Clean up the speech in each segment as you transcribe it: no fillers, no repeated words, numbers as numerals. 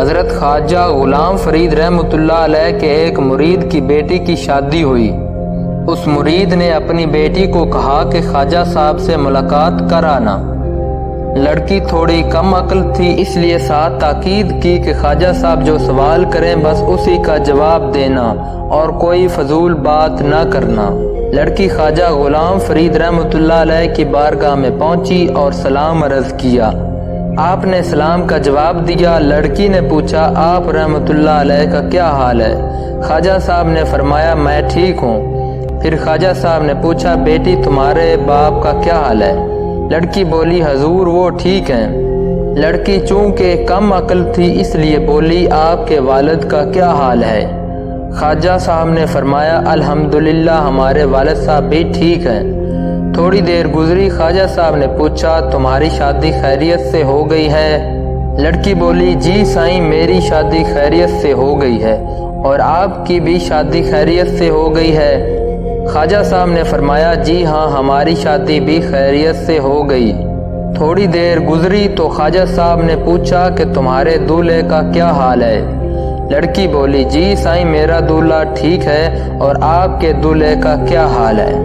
حضرت خواجہ غلام فرید رحمۃ اللہ علیہ کے ایک مرید کی بیٹی کی شادی ہوئی۔ اس مرید نے اپنی بیٹی کو کہا کہ خواجہ صاحب سے ملاقات کرانا۔ لڑکی تھوڑی کم عقل تھی، اس لیے ساتھ تاکید کی کہ خواجہ صاحب جو سوال کریں بس اسی کا جواب دینا اور کوئی فضول بات نہ کرنا۔ لڑکی خواجہ غلام فرید رحمۃ اللہ علیہ کی بارگاہ میں پہنچی اور سلام عرض کیا۔ آپ نے سلام کا جواب دیا۔ لڑکی نے پوچھا، آپ رحمۃ اللہ علیہ کا کیا حال ہے؟ خواجہ صاحب نے فرمایا، میں ٹھیک ہوں۔ پھر خواجہ صاحب نے پوچھا، بیٹی تمہارے باپ کا کیا حال ہے؟ لڑکی بولی، حضور وہ ٹھیک ہیں۔ لڑکی چونکہ کم عقل تھی اس لیے بولی، آپ کے والد کا کیا حال ہے؟ خواجہ صاحب نے فرمایا، الحمدللہ ہمارے والد صاحب بھی ٹھیک ہیں۔ تھوڑی دیر گزری، خواجہ صاحب نے پوچھا، تمہاری شادی خیریت سے ہو گئی ہے؟ لڑکی بولی، جی سائیں میری شادی خیریت سے ہو گئی ہے اور آپ کی بھی شادی خیریت سے ہو گئی ہے۔ خواجہ صاحب نے فرمایا، جی ہاں ہماری شادی بھی خیریت سے ہو گئی۔ تھوڑی دیر گزری تو خواجہ صاحب نے پوچھا کہ تمہارے دولہے کا کیا حال ہے؟ لڑکی بولی، جی سائیں میرا دولہا ٹھیک ہے اور آپ کے دولہے کا کیا حال ہے؟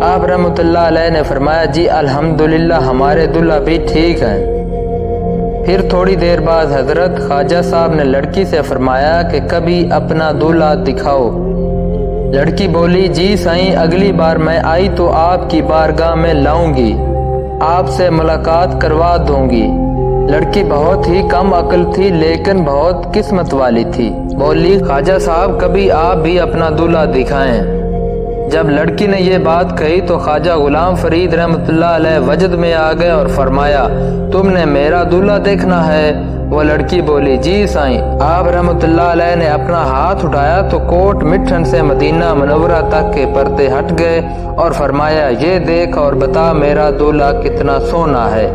آپ رحمۃ اللہ علیہ نے فرمایا، جی الحمدللہ ہمارے دولہا بھی ٹھیک ہیں۔ پھر تھوڑی دیر بعد حضرت خواجہ صاحب نے لڑکی سے فرمایا کہ کبھی اپنا دولہا دکھاؤ۔ لڑکی بولی، جی سائیں اگلی بار میں آئی تو آپ کی بارگاہ میں لاؤں گی، آپ سے ملاقات کروا دوں گی۔ لڑکی بہت ہی کم عقل تھی لیکن بہت قسمت والی تھی، بولی، خواجہ صاحب کبھی آپ بھی اپنا دولہا دکھائیں۔ جب لڑکی نے یہ بات کہی تو خواجہ غلام فرید رحمۃ اللہ علیہ وجد میں آ گئے اور فرمایا، تم نے میرا دولہا دیکھنا ہے؟ وہ لڑکی بولی، جی سائیں۔ آپ رحمۃ اللہ علیہ نے اپنا ہاتھ اٹھایا تو کوٹ مٹھن سے مدینہ منورہ تک کے پردے ہٹ گئے اور فرمایا، یہ دیکھ اور بتا میرا دولہا کتنا سونا ہے۔